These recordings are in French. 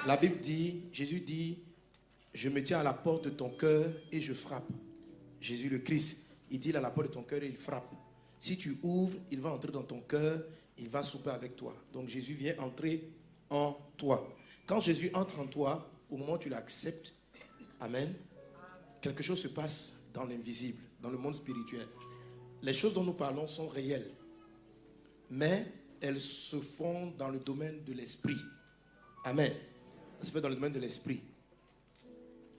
La Bible dit, Jésus dit, je me tiens à la porte de ton cœur et je frappe. Jésus le Christ, il dit à la porte de ton cœur et il frappe. Si tu ouvres, il va entrer dans ton cœur, il va souper avec toi. Donc Jésus vient entrer en toi. Quand Jésus entre en toi, au moment où tu l'acceptes, amen, quelque chose se passe dans l'invisible, dans le monde spirituel. Les choses dont nous parlons sont réelles, mais elles se font dans le domaine de l'esprit. Amen. Ça se fait dans le domaine de l'esprit.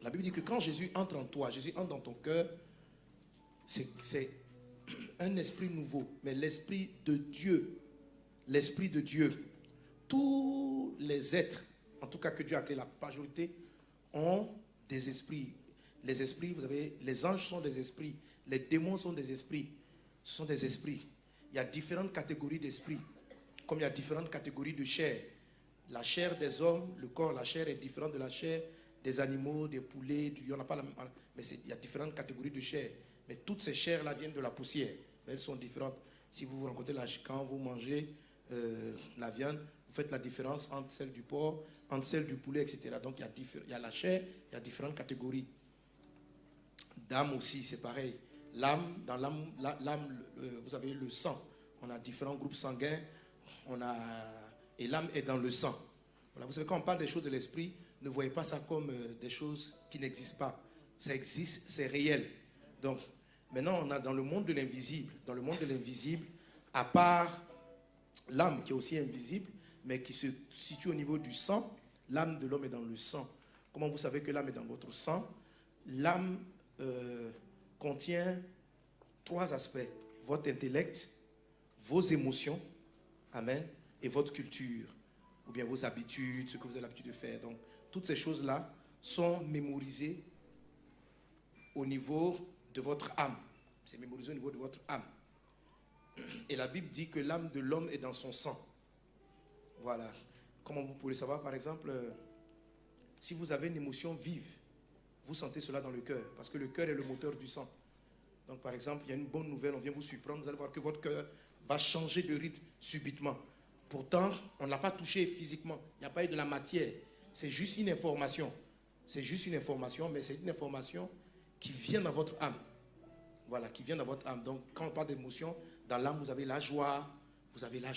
La Bible dit que quand Jésus entre en toi, Jésus entre dans ton cœur, c'est un esprit nouveau, mais l'esprit de Dieu. L'esprit de Dieu. Tous les êtres, en tout cas que Dieu a créé, la majorité, ont des esprits. Les esprits, vous savez, les anges sont des esprits, les démons sont des esprits. Ce sont des esprits. Il y a différentes catégories d'esprits, comme il y a différentes catégories de chair. La chair des hommes, le corps, la chair est différente de la chair des animaux, des poulets, il n'y en a pas la même, mais il y a différentes catégories de chair. Mais toutes ces chairs-là viennent de la poussière. Mais elles sont différentes. Si vous vous rencontrez quand vous mangez la viande, vous faites la différence entre celle du porc, entre celle du poulet, etc. Donc il y a la chair, il y a différentes catégories. D'âme aussi, c'est pareil. L'âme, dans l'âme, vous avez le sang. On a différents groupes sanguins. Et l'âme est dans le sang. Voilà, vous savez, quand on parle des choses de l'esprit, ne voyez pas ça comme des choses qui n'existent pas. Ça existe, c'est réel. Donc, maintenant, on a dans le monde de l'invisible. Dans le monde de l'invisible, à part l'âme qui est aussi invisible, mais qui se situe au niveau du sang, l'âme de l'homme est dans le sang. Comment vous savez que l'âme est dans votre sang? L'âme contient 3 aspects. Votre intellect, vos émotions, amen, et votre culture, ou bien vos habitudes, ce que vous avez l'habitude de faire. Donc, toutes ces choses-là sont mémorisées au niveau de votre âme. C'est mémorisé au niveau de votre âme. Et la Bible dit que l'âme de l'homme est dans son sang. Voilà. Comment vous pouvez savoir? Par exemple, si vous avez une émotion vive, vous sentez cela dans le cœur, parce que le cœur est le moteur du sang. Donc, par exemple, il y a une bonne nouvelle, on vient vous surprendre, vous allez voir que votre cœur va changer de rythme subitement. Pourtant, on ne l'a pas touché physiquement. Il n'y a pas eu de la matière. C'est juste une information. C'est juste une information, mais c'est une information qui vient dans votre âme. Voilà, qui vient dans votre âme. Donc, quand on parle d'émotion, dans l'âme, vous avez la joie, vous avez la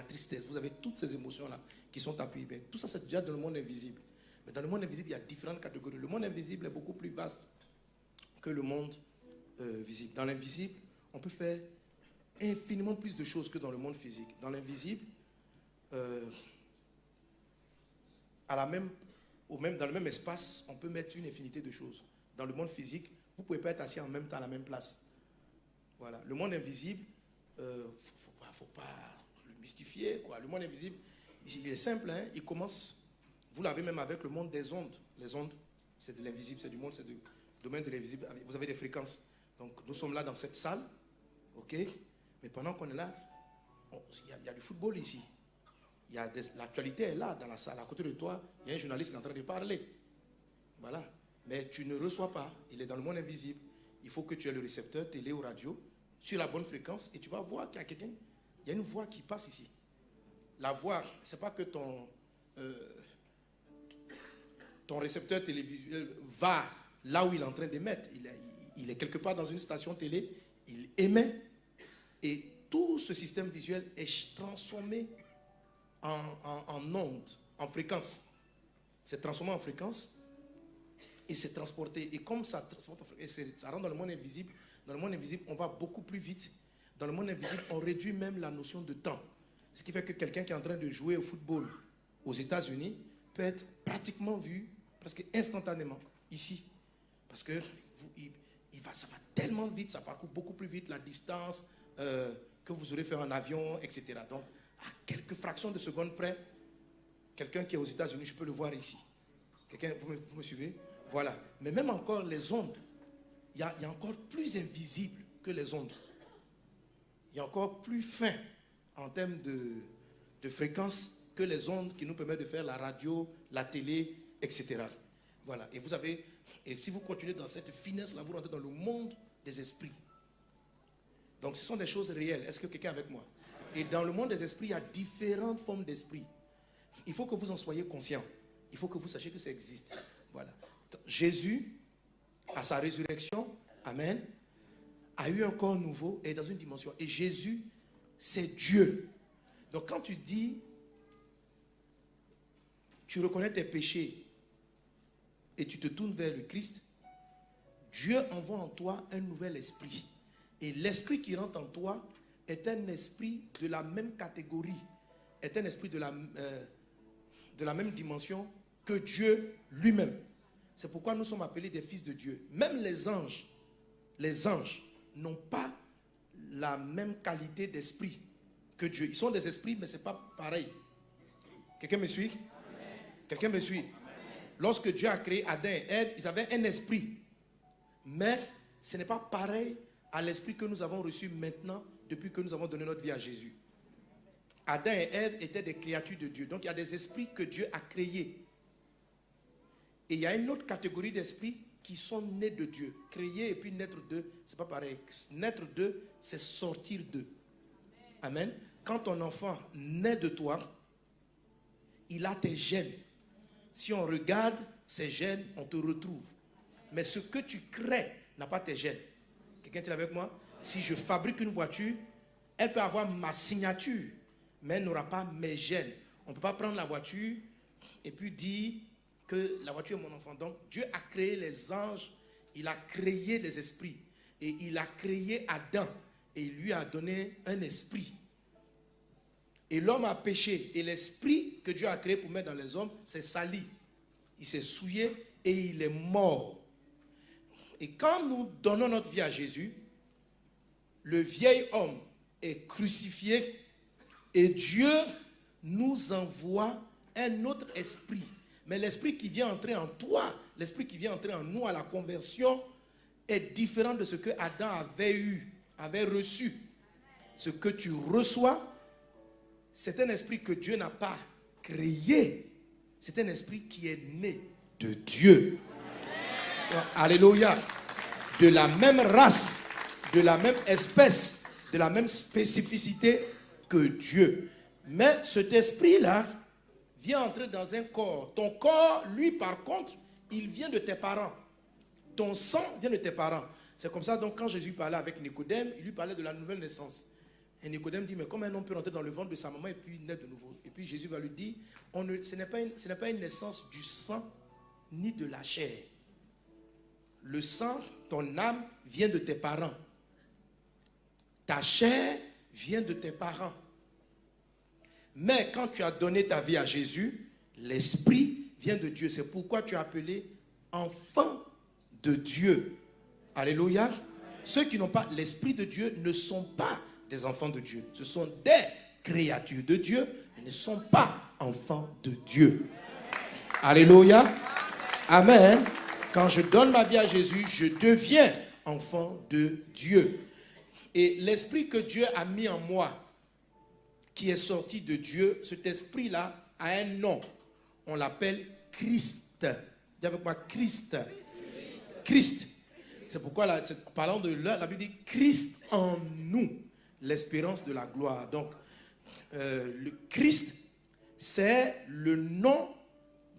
tristesse, vous avez toutes ces émotions-là qui sont appuyées. Mais tout ça, c'est déjà dans le monde invisible. Mais dans le monde invisible, il y a différentes catégories. Le monde invisible est beaucoup plus vaste que le monde visible. Dans l'invisible, on peut faire infiniment plus de choses que dans le monde physique. Dans l'invisible, dans le même espace, on peut mettre une infinité de choses. Dans le monde physique, vous ne pouvez pas être assis en même temps à la même place. Voilà. Le monde invisible, faut pas le mystifier, quoi. Le monde invisible, il est simple, hein. Il commence, vous l'avez même avec le monde des ondes. Les ondes, c'est de l'invisible, c'est du monde, c'est du domaine de l'invisible. Vous avez des fréquences. Donc, nous sommes là dans cette salle, ok? Mais pendant qu'on est là, il y a du football ici. L'actualité est là, dans la salle. À côté de toi, il y a un journaliste qui est en train de parler. Voilà. Mais tu ne reçois pas. Il est dans le monde invisible. Il faut que tu aies le récepteur, télé ou radio, sur la bonne fréquence, et tu vas voir qu'il y a quelqu'un. Il y a une voix qui passe ici. La voix, ce n'est pas que ton récepteur télévisuel va là où il est en train d'émettre. Il est quelque part dans une station télé, il émet, et tout ce système visuel est transformé en ondes, en fréquences. C'est transformé en fréquences et c'est transporté. Et comme ça rentre dans le monde invisible, on va beaucoup plus vite. Dans le monde invisible, on réduit même la notion de temps. Ce qui fait que quelqu'un qui est en train de jouer au football aux États-Unis peut être pratiquement vu, presque instantanément, ici. Parce que ça va tellement vite, ça parcourt beaucoup plus vite la distance que vous aurez fait en avion, etc. Donc, à quelques fractions de secondes près, quelqu'un qui est aux États-Unis, je peux le voir ici. Vous me suivez? Voilà. Mais même encore les ondes, il y a encore plus invisible que les ondes. Il y a encore plus fin en termes de fréquence que les ondes qui nous permettent de faire la radio, la télé, etc. Voilà. Et si vous continuez dans cette finesse-là, vous rentrez dans le monde des esprits. Donc ce sont des choses réelles. Est-ce que quelqu'un est avec moi? Et dans le monde des esprits, il y a différentes formes d'esprits. il faut que vous en soyez conscient. Il faut que vous sachiez que ça existe. Voilà. Jésus, à sa résurrection, amen, a eu un corps nouveau et dans une dimension. Et Jésus, c'est Dieu. Donc quand tu dis, tu reconnais tes péchés et tu te tournes vers le Christ, Dieu envoie en toi un nouvel esprit. Et l'esprit qui rentre en toi est un esprit de la même catégorie, est un esprit de la même dimension que Dieu lui-même. C'est pourquoi nous sommes appelés des fils de Dieu. Même les anges n'ont pas la même qualité d'esprit que Dieu. Ils sont des esprits, mais ce n'est pas pareil. Quelqu'un me suit? Amen. Quelqu'un me suit? Amen. Lorsque Dieu a créé Adam et Ève, ils avaient un esprit. Mais ce n'est pas pareil à l'esprit que nous avons reçu maintenant depuis que nous avons donné notre vie à Jésus. Adam et Ève étaient des créatures de Dieu. Donc il y a des esprits que Dieu a créés. Et il y a une autre catégorie d'esprits qui sont nés de Dieu. Créer et puis naître d'eux, ce n'est pas pareil. Naître d'eux, c'est sortir d'eux. Amen. Quand ton enfant naît de toi, il a tes gènes. Si on regarde ces gènes, on te retrouve. Mais ce que tu crées n'a pas tes gènes. Quelqu'un est avec moi? Si je fabrique une voiture, elle peut avoir ma signature, mais elle n'aura pas mes gènes. On ne peut pas prendre la voiture et puis dire que la voiture est mon enfant. Donc Dieu a créé les anges, il a créé les esprits. Et il a créé Adam et il lui a donné un esprit. Et l'homme a péché. Et l'esprit que Dieu a créé pour mettre dans les hommes, c'est sali. Il s'est souillé et il est mort. Et quand nous donnons notre vie à Jésus, le vieil homme est crucifié et Dieu nous envoie un autre esprit. Mais l'esprit qui vient entrer en toi, l'esprit qui vient entrer en nous à la conversion est différent de ce que Adam avait reçu. Ce que tu reçois, c'est un esprit que Dieu n'a pas créé. C'est un esprit qui est né de Dieu. Donc, alléluia. De la même race, de la même espèce, de la même spécificité que Dieu. Mais cet esprit-là vient entrer dans un corps. Ton corps, lui, par contre, il vient de tes parents. Ton sang vient de tes parents. C'est comme ça, donc, quand Jésus parlait avec Nicodème, il lui parlait de la nouvelle naissance. Et Nicodème dit, mais comment un homme peut rentrer dans le ventre de sa maman et puis naître de nouveau? Et puis Jésus va lui dire, ce n'est pas une naissance du sang ni de la chair. Le sang, ton âme, vient de tes parents. Ta chair vient de tes parents. Mais quand tu as donné ta vie à Jésus, l'esprit vient de Dieu. C'est pourquoi tu es appelé enfant de Dieu. Alléluia. Ceux qui n'ont pas l'esprit de Dieu ne sont pas des enfants de Dieu. Ce sont des créatures de Dieu, mais ne sont pas enfants de Dieu. Alléluia. Amen. Quand je donne ma vie à Jésus, je deviens enfant de Dieu. Et l'esprit que Dieu a mis en moi, qui est sorti de Dieu, cet esprit-là a un nom. On l'appelle Christ. Dis avec moi, Christ. Christ. C'est pourquoi, parlant de la Bible dit Christ en nous, l'espérance de la gloire. Donc, le Christ, c'est le nom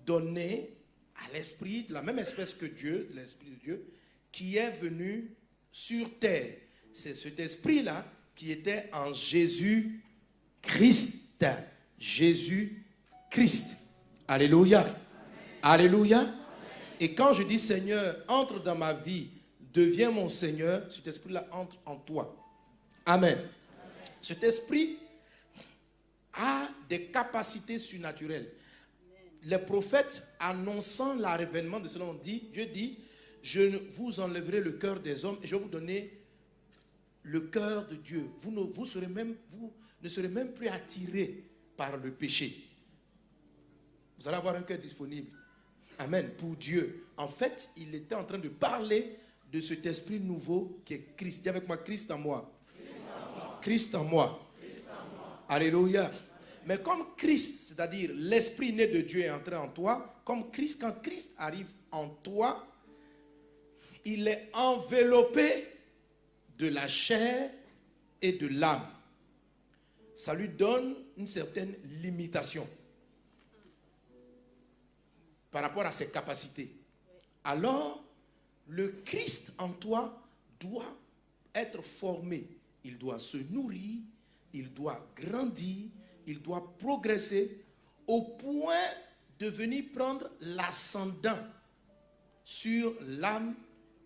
donné à l'esprit de la même espèce que Dieu, l'esprit de Dieu, qui est venu sur terre. C'est cet esprit-là qui était en Jésus Christ. Jésus Christ. Alléluia. Amen. Alléluia. Amen. Et quand je dis Seigneur, entre dans ma vie, deviens mon Seigneur, cet esprit-là entre en toi. Amen. Amen. Cet esprit a des capacités surnaturelles. Les prophètes annonçant l'avènement de cela ont dit, Dieu dit, je vous enlèverai le cœur des hommes et je vais vous donner le cœur de Dieu. Vous ne serez même plus attirés par le péché. Vous allez avoir un cœur disponible. Amen. Pour Dieu. En fait, il était en train de parler de cet esprit nouveau qui est Christ. Dis avec moi, Christ en moi. Christ en moi. Christ en moi. Alléluia. Mais comme Christ, c'est-à-dire l'esprit né de Dieu est entré en toi, comme Christ, quand Christ arrive en toi, il est enveloppé de la chair et de l'âme. Ça lui donne une certaine limitation. par rapport à ses capacités. Alors, le Christ en toi doit être formé. Il doit se nourrir, il doit grandir, il doit progresser au point de venir prendre l'ascendant sur l'âme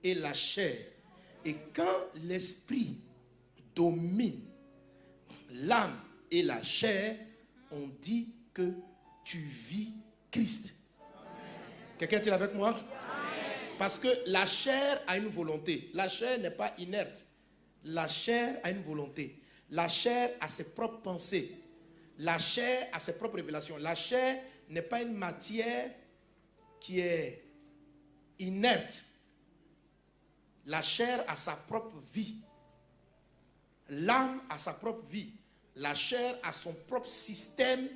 et la chair. Et quand l'esprit domine l'âme et la chair, on dit que tu vis Christ. Quelqu'un est-il avec moi? Parce que la chair a une volonté. La chair n'est pas inerte. La chair a une volonté. La chair a ses propres pensées. La chair a ses propres révélations. La chair n'est pas une matière qui est inerte. La chair a sa propre vie. L'âme a sa propre vie. La chair a son propre système,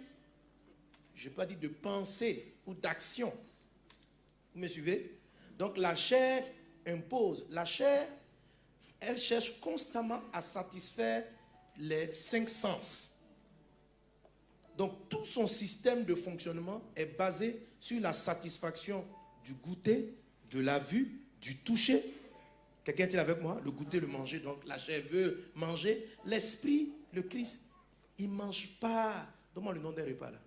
je ne vais pas dire de pensée ou d'action. Vous me suivez? Donc la chair impose. La chair, elle cherche constamment à satisfaire les 5 sens. Donc tout son système de fonctionnement est basé sur la satisfaction du goûter, de la vue, du toucher. Quelqu'un est-il avec moi? Le goûter, le manger. Donc la chair veut manger. L'esprit, le Christ, il ne mange pas. Donne-moi le nom des repas là.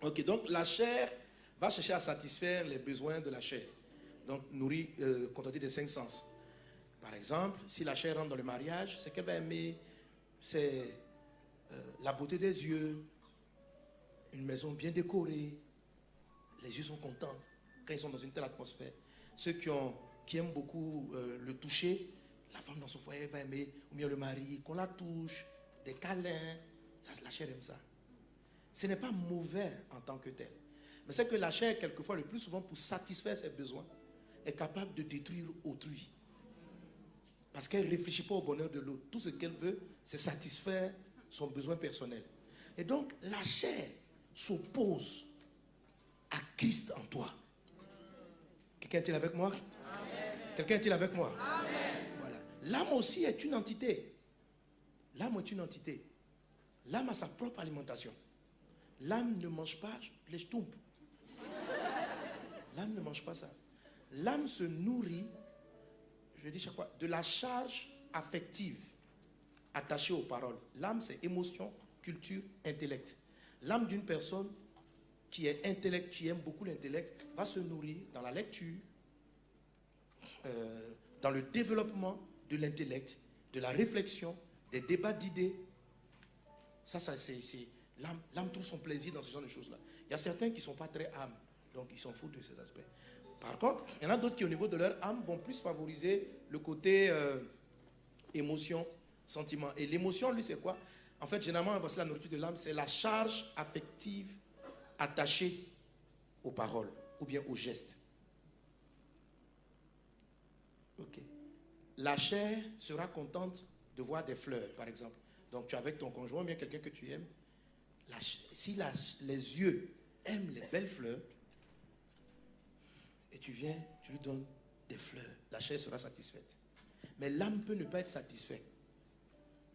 Ok, donc la chair va chercher à satisfaire les besoins de la chair. Donc nourrir, contenter des 5 sens. Par exemple, si la chair rentre dans le mariage, ce qu'elle va aimer, c'est la beauté des yeux, une maison bien décorée. Les yeux sont contents quand ils sont dans une telle atmosphère. Ceux qui aiment beaucoup le toucher, la femme dans son foyer va aimer, ou bien le mari, qu'on la touche, des câlins. Ça, la chair aime ça. Ce n'est pas mauvais en tant que tel. Mais c'est que la chair, quelquefois, le plus souvent, pour satisfaire ses besoins, est capable de détruire autrui. Parce qu'elle ne réfléchit pas au bonheur de l'autre. Tout ce qu'elle veut, c'est satisfaire son besoin personnel. Et donc, la chair s'oppose à Christ en toi. Quelqu'un est-il avec moi? Amen. Quelqu'un est-il avec moi? Amen. Voilà. L'âme aussi est une entité. L'âme est une entité. L'âme a sa propre alimentation. L'âme ne mange pas les schtoumpes. L'âme ne mange pas ça. L'âme se nourrit, je dis chaque fois, de la charge affective attachée aux paroles. L'âme, c'est émotion, culture, intellect. L'âme d'une personne qui est intellect, qui aime beaucoup l'intellect, va se nourrir dans la lecture, dans le développement de l'intellect, de la réflexion, des débats d'idées. Ça c'est l'âme trouve son plaisir dans ce genre de choses-là. Il y a certains qui ne sont pas très âmes, donc ils s'en foutent de ces aspects. Par contre, il y en a d'autres qui, au niveau de leur âme, vont plus favoriser le côté émotion, sentiment. Et l'émotion, lui, c'est quoi? En fait, généralement, voici la nourriture de l'âme, c'est la charge affective attachée aux paroles ou bien aux gestes. Ok. La chair sera contente de voir des fleurs, par exemple. Donc, tu es avec ton conjoint, bien quelqu'un que tu aimes. Si les yeux aiment les belles fleurs, et tu viens, tu lui donnes des fleurs, la chair sera satisfaite. Mais l'âme peut ne pas être satisfaite.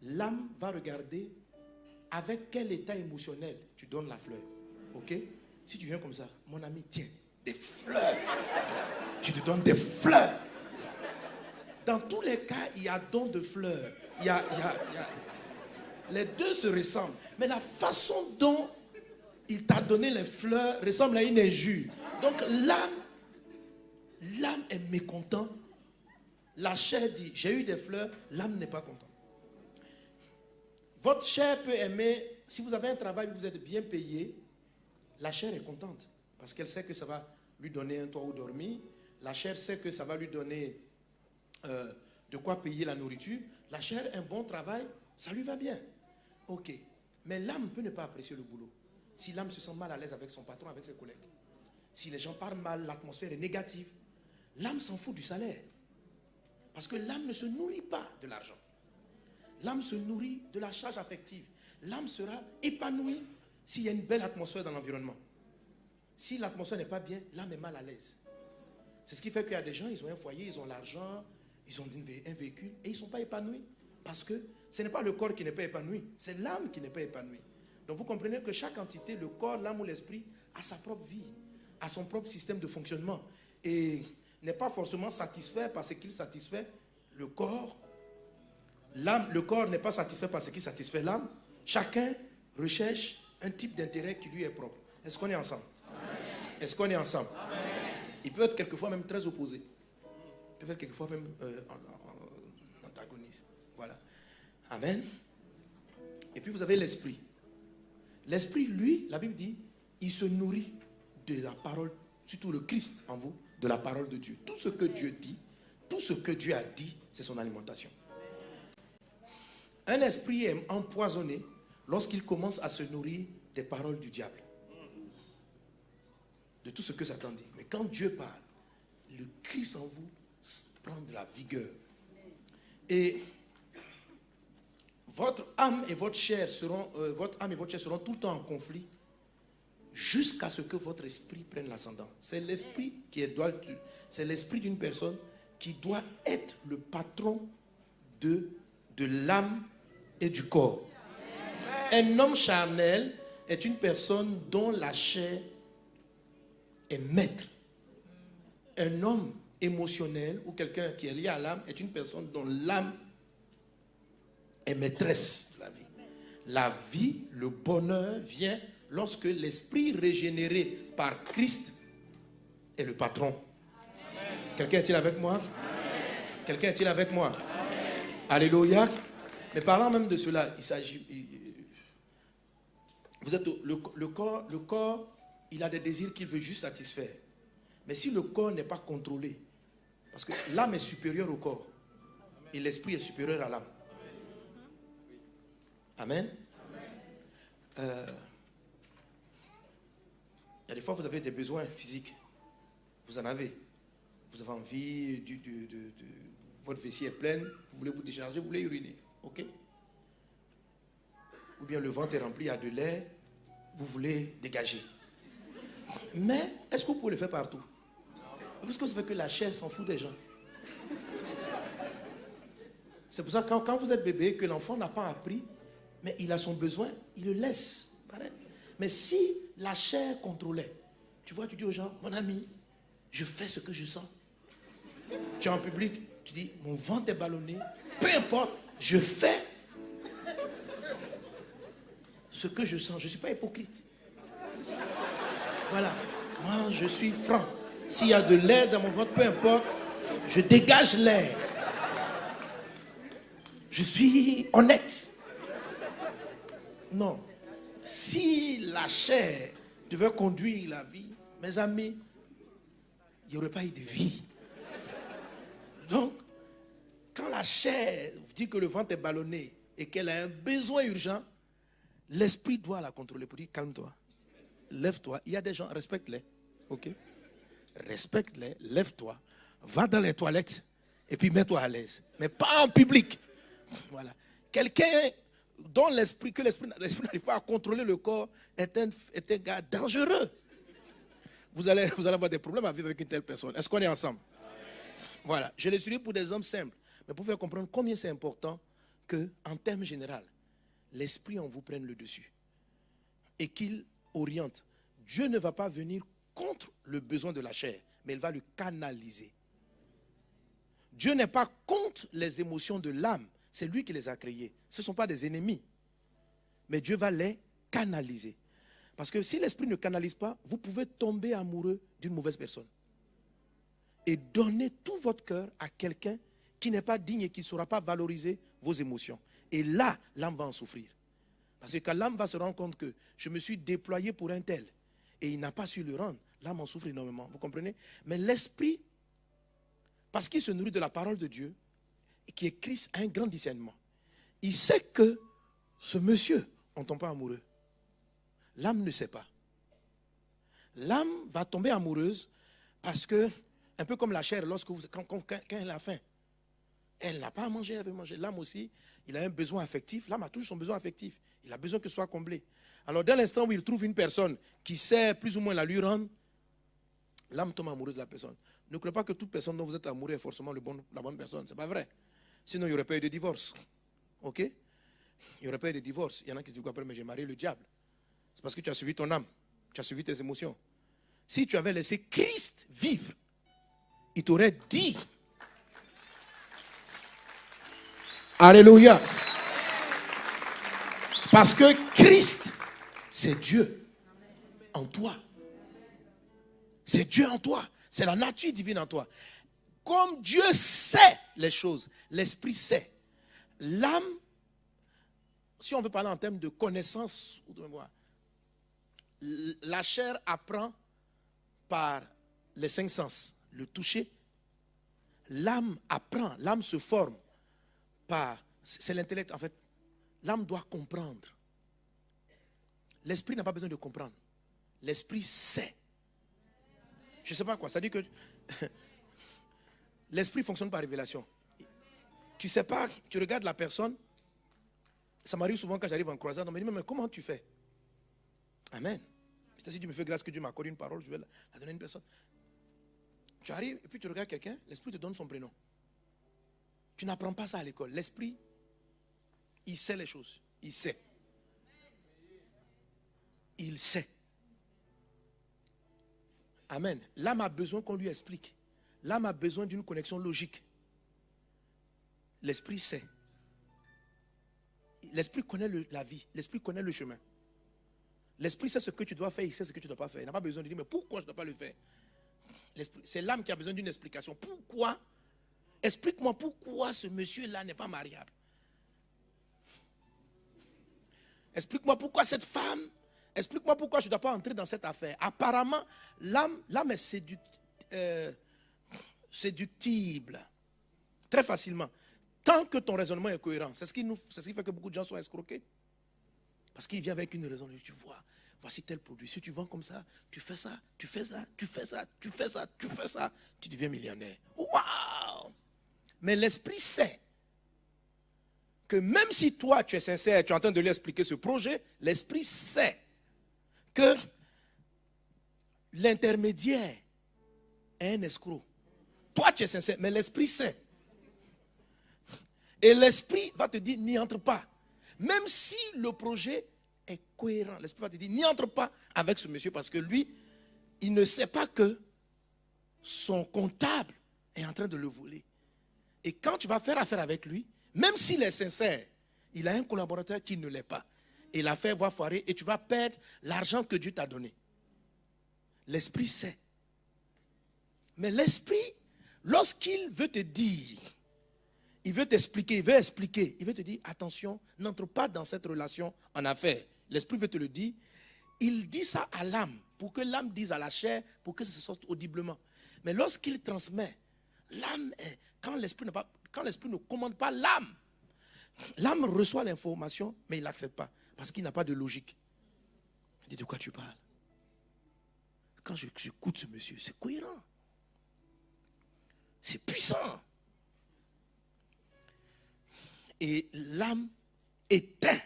L'âme va regarder avec quel état émotionnel tu donnes la fleur. Ok? Si tu viens comme ça, mon ami, tiens, des fleurs. Tu te donnes des fleurs. Dans tous les cas, il y a don de fleurs. Les deux se ressemblent. Mais la façon dont il t'a donné les fleurs ressemble à une injure. Donc l'âme est mécontente. La chair dit, j'ai eu des fleurs, l'âme n'est pas contente. Votre chair peut aimer, si vous avez un travail où vous êtes bien payé, la chair est contente. Parce qu'elle sait que ça va lui donner un toit où dormir. La chair sait que ça va lui donner de quoi payer la nourriture. La chair, un bon travail, ça lui va bien. Ok. Mais l'âme peut ne pas apprécier le boulot. Si l'âme se sent mal à l'aise avec son patron, avec ses collègues. Si les gens parlent mal, l'atmosphère est négative. L'âme s'en fout du salaire. Parce que l'âme ne se nourrit pas de l'argent. L'âme se nourrit de la charge affective. L'âme sera épanouie s'il y a une belle atmosphère dans l'environnement. Si l'atmosphère n'est pas bien, l'âme est mal à l'aise. C'est ce qui fait qu'il y a des gens, ils ont un foyer, ils ont l'argent, ils ont un véhicule et ils ne sont pas épanouis. Parce que ce n'est pas le corps qui n'est pas épanoui, c'est l'âme qui n'est pas épanouie. Donc vous comprenez que chaque entité, le corps, l'âme ou l'esprit, a sa propre vie, a son propre système de fonctionnement et n'est pas forcément satisfait par ce qu'il satisfait le corps. L'âme, le corps n'est pas satisfait par ce qui satisfait l'âme. Chacun recherche un type d'intérêt qui lui est propre. Est-ce qu'on est ensemble? Est-ce qu'on est ensemble? Il peut être quelquefois même très opposé. Il peut être quelquefois même antagoniste. Voilà. Amen. Et puis vous avez l'esprit. L'esprit, lui, la Bible dit, il se nourrit de la parole, surtout le Christ en vous, de la parole de Dieu. Tout ce que Dieu dit, tout ce que Dieu a dit, c'est son alimentation. Un esprit est empoisonné lorsqu'il commence à se nourrir des paroles du diable. De tout ce que Satan dit. Mais quand Dieu parle, le Christ en vous prend de la vigueur. Et votre âme et votre chair seront, seront tout le temps en conflit jusqu'à ce que votre esprit prenne l'ascendant. C'est l'esprit c'est l'esprit d'une personne qui doit être le patron de l'âme et du corps. Un homme charnel est une personne dont la chair est maître. Un homme émotionnel ou quelqu'un qui est lié à l'âme est une personne dont l'âme est maîtresse de la vie. La vie, le bonheur vient lorsque l'esprit régénéré par Christ est le patron. Quelqu'un est-il avec moi? Quelqu'un est-il avec moi? Amen. Alléluia. Mais parlant même de cela, il s'agit... Vous êtes le corps, il a des désirs qu'il veut juste satisfaire. Mais si le corps n'est pas contrôlé, parce que l'âme est supérieure au corps et l'esprit est supérieur à l'âme. Amen. Il y a des fois vous avez des besoins physiques. Vous en avez. Vous avez envie, votre vessie est pleine, vous voulez vous décharger, vous voulez uriner. Ok? Ou bien le ventre est rempli à de lait, vous voulez dégager. Mais est-ce que vous pouvez le faire partout? Parce que ça fait que la chair s'en fout des gens. C'est pour ça que quand vous êtes bébé, que l'enfant n'a pas appris, mais il a son besoin, il le laisse. Pareil. Mais si la chair contrôlait, tu vois, tu dis aux gens, mon ami, je fais ce que je sens. Tu es en public, tu dis, mon ventre est ballonné, peu importe, je fais ce que je sens. Je ne suis pas hypocrite. Voilà. Moi, je suis franc. S'il y a de l'air dans mon ventre, peu importe, je dégage l'air. Je suis honnête. Non. Si la chair devait conduire la vie, mes amis, il n'y aurait pas eu de vie. Donc, quand la chair dit que le ventre est ballonné et qu'elle a un besoin urgent, l'esprit doit la contrôler pour dire calme-toi, lève-toi. Il y a des gens, respecte-les. Ok? Respecte-les, lève-toi, va dans les toilettes et puis mets-toi à l'aise. Mais pas en public. Voilà. Quelqu'un dont l'esprit n'arrive pas à contrôler le corps est un gars dangereux. Vous allez avoir des problèmes à vivre avec une telle personne. Est-ce qu'on est ensemble? Voilà. Je l'ai suivi pour des hommes simples. Mais pour faire comprendre combien c'est important que, en termes généraux, l'esprit en vous prenne le dessus. Et qu'il oriente. Dieu ne va pas venir contre le besoin de la chair, mais il va le canaliser. Dieu n'est pas contre les émotions de l'âme. C'est lui qui les a créées. Ce ne sont pas des ennemis. Mais Dieu va les canaliser. Parce que si l'esprit ne canalise pas, vous pouvez tomber amoureux d'une mauvaise personne. Et donner tout votre cœur à quelqu'un qui n'est pas digne et qui ne saura pas valoriser vos émotions. Et là, l'âme va en souffrir. Parce que quand l'âme va se rendre compte que je me suis déployé pour un tel et il n'a pas su le rendre, l'âme en souffre énormément. Vous comprenez? Mais l'esprit, parce qu'il se nourrit de la parole de Dieu, et qui est Christ, a un grand discernement. Il sait que ce monsieur, on ne tombe pas amoureux. L'âme ne sait pas. L'âme va tomber amoureuse parce que, un peu comme la chair, quand elle a faim, elle n'a pas à manger, elle veut manger. L'âme aussi, il a un besoin affectif. L'âme a toujours son besoin affectif. Il a besoin que ce soit comblé. Alors, dès l'instant où il trouve une personne qui sait plus ou moins la lui rendre, l'âme tombe amoureuse de la personne. Ne croyez pas que toute personne dont vous êtes amoureux est forcément la bonne personne. Ce n'est pas vrai. Sinon, il n'y aurait pas eu de divorce. Ok? Il n'y aurait pas eu de divorce. Il y en a qui se disent après, mais j'ai marié le diable. C'est parce que tu as suivi ton âme. Tu as suivi tes émotions. si tu avais laissé Christ vivre, il t'aurait dit. Alléluia. Parce que Christ, c'est Dieu en toi. C'est Dieu en toi. C'est la nature divine en toi. Comme Dieu sait les choses, l'esprit sait. L'âme, si on veut parler en termes de connaissance ou de mémoire, la chair apprend par les 5 sens, le toucher. L'âme apprend, l'âme se forme par, c'est l'intellect en fait. L'âme doit comprendre. L'esprit n'a pas besoin de comprendre. L'esprit sait. Je ne sais pas quoi, ça dit que l'esprit fonctionne par révélation. Tu ne sais pas, tu regardes la personne, ça m'arrive souvent quand j'arrive en croisade, on me dit, mais comment tu fais? Amen. Si Dieu me fait grâce que Dieu m'accorde une parole, je vais la donner à une personne. Tu arrives et puis tu regardes quelqu'un, l'esprit te donne son prénom. Tu n'apprends pas ça à l'école. L'esprit, il sait les choses. Il sait. Il sait. Amen. L'âme a besoin qu'on lui explique. L'âme a besoin d'une connexion logique. L'esprit sait. L'esprit connaît la vie. L'esprit connaît le chemin. L'esprit sait ce que tu dois faire, il sait ce que tu ne dois pas faire. Il n'a pas besoin de dire, mais pourquoi je ne dois pas le faire? C'est l'âme qui a besoin d'une explication. Pourquoi? Explique-moi pourquoi ce monsieur-là n'est pas mariable. Explique-moi pourquoi cette femme. Explique-moi pourquoi je ne dois pas entrer dans cette affaire. Apparemment, l'âme est séductible. Très facilement. Tant que ton raisonnement est cohérent. C'est ce qui fait que beaucoup de gens sont escroqués. Parce qu'il vient avec une raison. Tu vois, voici tel produit. Si tu vends comme ça, tu fais ça, tu fais ça, tu fais ça, tu fais ça, tu fais ça. Tu deviens millionnaire. Waouh! Mais l'esprit sait que même si toi, tu es sincère, tu es en train de lui expliquer ce projet, l'esprit sait que l'intermédiaire est un escroc. Toi, tu es sincère, mais l'esprit sait. Et l'esprit va te dire, n'y entre pas. Même si le projet est cohérent, l'esprit va te dire, n'y entre pas avec ce monsieur parce que lui, il ne sait pas que son comptable est en train de le voler. Et quand tu vas faire affaire avec lui, même s'il est sincère, il a un collaborateur qui ne l'est pas. Et l'affaire va foirer et tu vas perdre l'argent que Dieu t'a donné. L'esprit sait. Mais l'esprit, lorsqu'il veut te dire, il veut t'expliquer, il veut expliquer, il veut te dire, attention, n'entre pas dans cette relation en affaires. L'esprit veut te le dire. Il dit ça à l'âme, pour que l'âme dise à la chair, pour que ça sorte audiblement. Mais lorsqu'il transmet, l'âme, quand l'esprit ne commande pas l'âme, l'âme reçoit l'information, mais il ne l'accepte pas, parce qu'il n'a pas de logique. Il dit, de quoi tu parles? Quand j'écoute ce monsieur, c'est cohérent. C'est puissant. Et l'âme éteint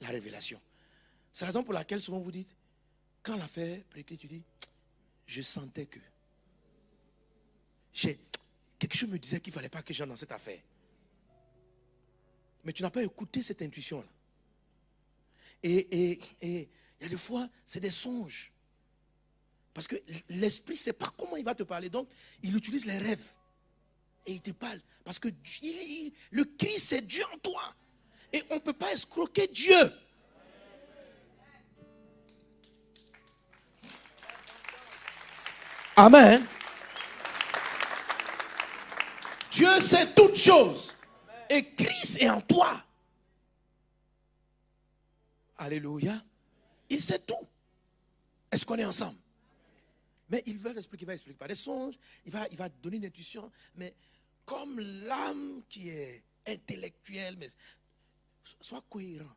la révélation. C'est la raison pour laquelle souvent vous dites, quand l'affaire précise, tu dis, je sentais que quelque chose me disait qu'il ne fallait pas que j'aille dans cette affaire. Mais tu n'as pas écouté cette intuition-là. Et il y a des fois, c'est des songes. Parce que l'esprit ne sait pas comment il va te parler. Donc, il utilise les rêves. Et il te parle. Parce que le Christ, c'est Dieu en toi. Et on ne peut pas escroquer Dieu. Amen. Dieu sait toutes choses. Et Christ est en toi. Alléluia. Il sait tout. Est-ce qu'on est ensemble? Mais il va t'expliquer, il va expliquer par des songes, il va donner une intuition, mais comme l'âme qui est intellectuelle, mais sois cohérent.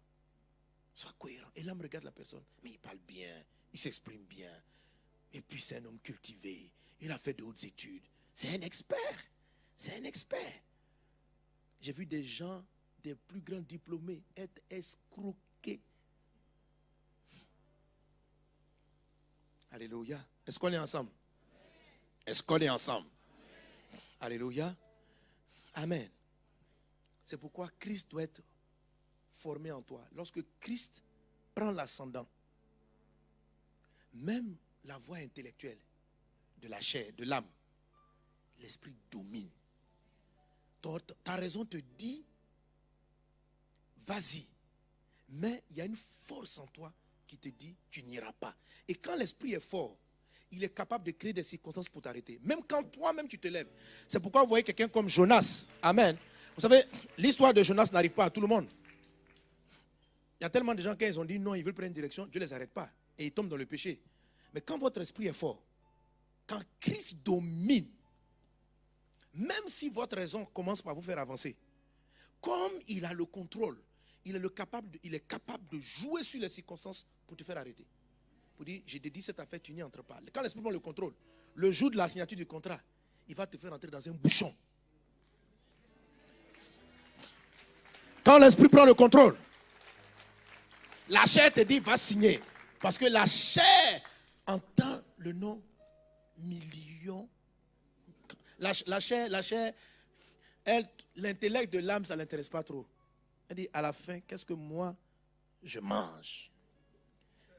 Sois cohérent. Et l'âme regarde la personne, mais il parle bien, il s'exprime bien. Et puis c'est un homme cultivé, il a fait de hautes études. C'est un expert. C'est un expert. J'ai vu des gens, des plus grands diplômés, être escroqués. Alléluia. Est-ce qu'on est ensemble? Est-ce qu'on est ensemble? Alléluia. Amen. C'est pourquoi Christ doit être formé en toi. Lorsque Christ prend l'ascendant, même la voie intellectuelle de la chair, de l'âme, l'esprit domine. Ta raison te dit, vas-y. Mais il y a une force en toi qui te dit, tu n'iras pas. Et quand l'esprit est fort, il est capable de créer des circonstances pour t'arrêter. Même quand toi-même tu te lèves. C'est pourquoi vous voyez quelqu'un comme Jonas. Amen. Vous savez, l'histoire de Jonas n'arrive pas à tout le monde. Il y a tellement de gens qui ont dit non, ils veulent prendre une direction, Dieu ne les arrête pas. Et ils tombent dans le péché. Mais quand votre esprit est fort, quand Christ domine, même si votre raison commence par vous faire avancer, comme il a le contrôle, il est capable de jouer sur les circonstances pour te faire arrêter. Pour dire, j'ai dit cette affaire, tu n'y entres pas. Quand l'esprit prend le contrôle, le jour de la signature du contrat, il va te faire entrer dans un bouchon. Quand l'esprit prend le contrôle, la chair te dit, va signer. Parce que la chair entend le nom million. La chair, l'intellect de l'âme, ça ne l'intéresse pas trop. Elle dit, à la fin, qu'est-ce que moi, je mange?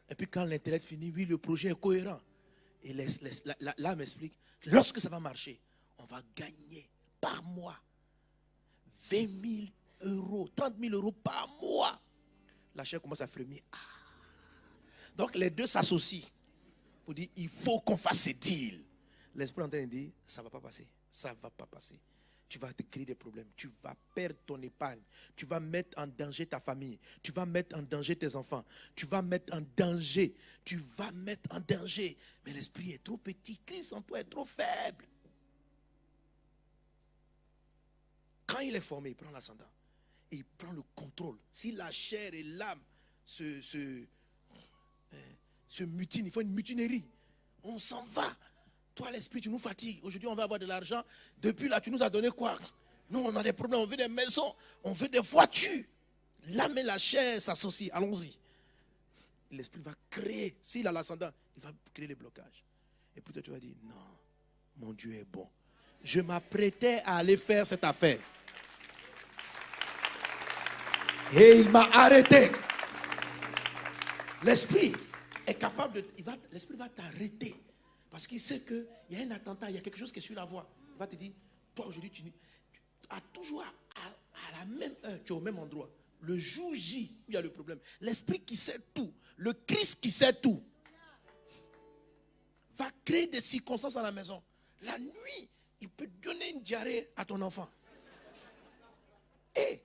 Et puis quand l'intellect finit, oui, le projet est cohérent. Et l'âme explique, lorsque ça va marcher, on va gagner par mois 20 000 euros, 30 000 euros par mois. La chair commence à frémir. Ah. Donc les deux s'associent pour dire, il faut qu'on fasse ce deal. L'esprit est en train de dire, ça ne va pas passer, ça ne va pas passer. Tu vas te créer des problèmes, tu vas perdre ton épargne, tu vas mettre en danger ta famille, tu vas mettre en danger tes enfants, tu vas mettre en danger, Mais l'esprit est trop petit, Christ en toi est trop faible. Quand il est formé, il prend l'ascendant et il prend le contrôle. Si la chair et l'âme se mutinent, il faut une mutinerie. On s'en va. Toi, l'esprit, tu nous fatigues. Aujourd'hui, on va avoir de l'argent. Depuis là, tu nous as donné quoi? Nous, on a des problèmes. On veut des maisons. On veut des voitures. L'âme et la chair s'associent. Allons-y. L'esprit va créer. S'il a l'ascendant, il va créer les blocages. Et puis toi, tu vas dire, non, mon Dieu est bon. Je m'apprêtais à aller faire cette affaire. Et il m'a arrêté. L'esprit est capable de... L'esprit va t'arrêter. Parce qu'il sait qu'il y a un attentat, il y a quelque chose qui est sur la voie. Il va te dire, toi aujourd'hui, tu as toujours à la même heure, tu es au même endroit. Le jour J, où il y a le problème. L'esprit qui sait tout, le Christ qui sait tout, va créer des circonstances à la maison. La nuit, il peut donner une diarrhée à ton enfant. Et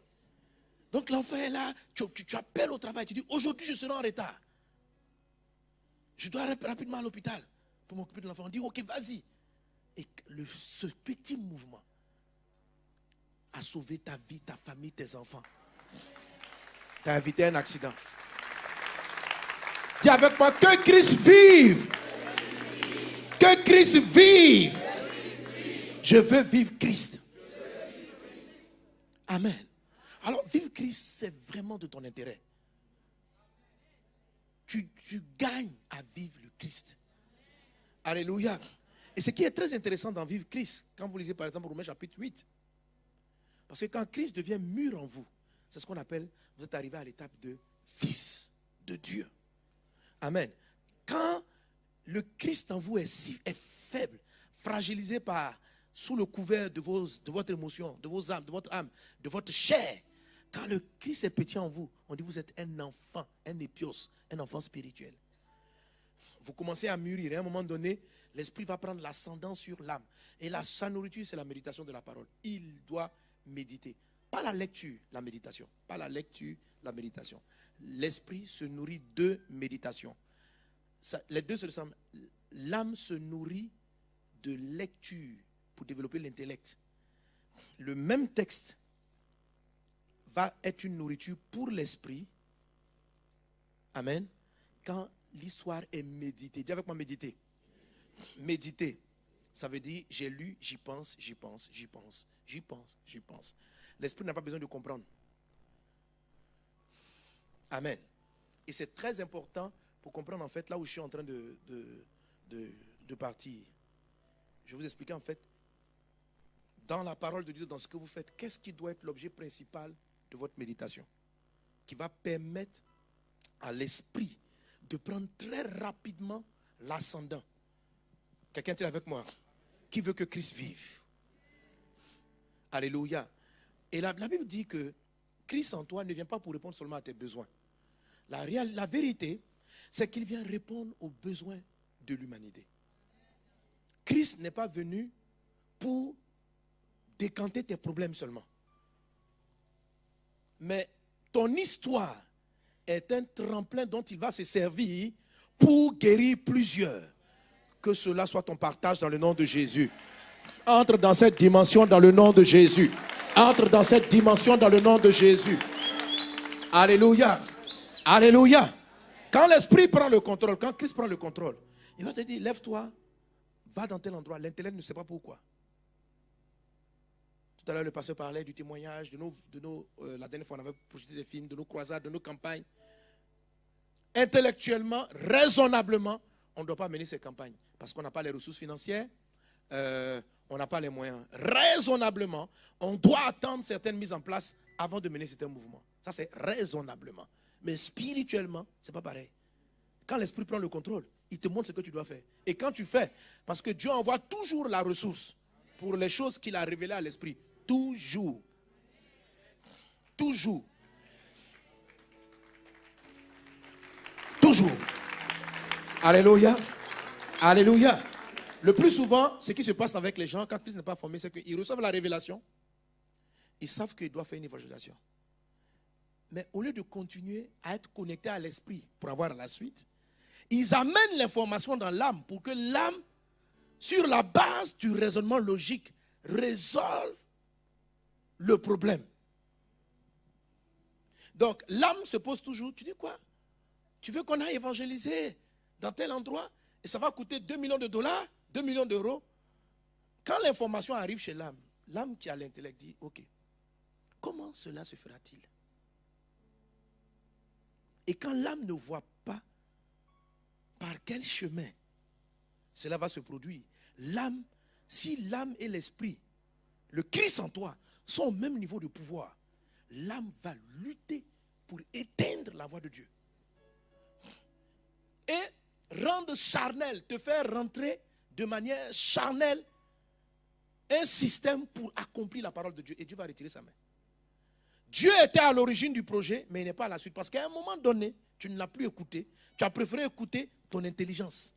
donc l'enfant est là, tu appelles au travail, tu dis, aujourd'hui je serai en retard. Je dois rapidement à l'hôpital pour m'occuper de l'enfant. On dit, ok, vas-y. Et ce petit mouvement a sauvé ta vie, ta famille, tes enfants. Tu as évité un accident. Dis avec moi, que Christ vive. Que Christ vive. Je veux vivre Christ. Amen. Alors, vivre Christ, c'est vraiment de ton intérêt. Tu gagnes à vivre le Christ. Alléluia. Et ce qui est très intéressant dans vivre Christ, quand vous lisez par exemple Romains chapitre 8, parce que quand Christ devient mûr en vous, c'est ce qu'on appelle, vous êtes arrivé à l'étape de fils de Dieu. Amen. Quand le Christ en vous est faible, fragilisé sous le couvert de votre émotion, de vos âmes, de votre âme, de votre chair, quand le Christ est petit en vous, on dit vous êtes un enfant, un épios, un enfant spirituel. Vous commencez à mûrir. Et à un moment donné, l'esprit va prendre l'ascendant sur l'âme. Et sa nourriture, c'est la méditation de la parole. Il doit méditer. Pas la lecture, la méditation. Pas la lecture, la méditation. L'esprit se nourrit de méditation. Les deux se ressemblent. L'âme se nourrit de lecture pour développer l'intellect. Le même texte va être une nourriture pour l'esprit. Amen. Quand l'histoire est méditée. Dis avec moi méditer. Méditer. Ça veut dire j'ai lu, j'y pense, j'y pense, j'y pense, j'y pense, j'y pense. L'esprit n'a pas besoin de comprendre. Amen. Et c'est très important pour comprendre en fait là où je suis en train de partir. Je vais vous expliquer en fait dans la parole de Dieu, dans ce que vous faites, qu'est-ce qui doit être l'objet principal de votre méditation qui va permettre à l'esprit de prendre très rapidement l'ascendant. Quelqu'un est avec moi? Qui veut que Christ vive? Alléluia. Et la Bible dit que Christ en toi ne vient pas pour répondre seulement à tes besoins. La vérité, c'est qu'il vient répondre aux besoins de l'humanité. Christ n'est pas venu pour décanter tes problèmes seulement. Mais ton histoire est un tremplin dont il va se servir pour guérir plusieurs. Que cela soit ton partage dans le nom de Jésus. Entre dans cette dimension dans le nom de Jésus. Entre dans cette dimension dans le nom de Jésus. Alléluia. Alléluia. Quand l'esprit prend le contrôle, quand Christ prend le contrôle, il va te dire, lève-toi, va dans tel endroit. L'intellect ne sait pas pourquoi. Tout à l'heure, le pasteur parlait du témoignage, la dernière fois, on avait projeté des films, de nos croisades, de nos campagnes. Intellectuellement, raisonnablement, on ne doit pas mener ces campagnes parce qu'on n'a pas les ressources financières, on n'a pas les moyens. Raisonnablement, on doit attendre certaines mises en place avant de mener certains mouvements. Ça, c'est raisonnablement. Mais spirituellement, ce n'est pas pareil. Quand l'esprit prend le contrôle, il te montre ce que tu dois faire. Et quand tu fais, parce que Dieu envoie toujours la ressource pour les choses qu'il a révélées à l'esprit. Toujours. Toujours. Toujours. Alléluia. Alléluia. Le plus souvent, ce qui se passe avec les gens, quand Christ n'est pas formé, c'est qu'ils reçoivent la révélation. Ils savent qu'ils doivent faire une évangélisation. Mais au lieu de continuer à être connectés à l'esprit pour avoir la suite, ils amènent l'information dans l'âme pour que l'âme, sur la base du raisonnement logique, résolve le problème. Donc l'âme se pose toujours, tu dis quoi? Tu veux qu'on aille évangéliser dans tel endroit et ça va coûter 2 millions de dollars, 2 millions d'euros? Quand l'information arrive chez l'âme, l'âme qui a l'intellect dit, ok, comment cela se fera-t-il? Et quand l'âme ne voit pas par quel chemin cela va se produire, l'âme, si l'âme et l'esprit, le Christ en toi, sont au même niveau de pouvoir, l'âme va lutter pour éteindre la voix de Dieu. Et rendre charnel, te faire rentrer de manière charnelle un système pour accomplir la parole de Dieu. Et Dieu va retirer sa main. Dieu était à l'origine du projet, mais il n'est pas à la suite. Parce qu'à un moment donné, tu ne l'as plus écouté. Tu as préféré écouter ton intelligence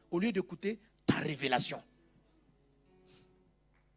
au lieu d'écouter ta révélation.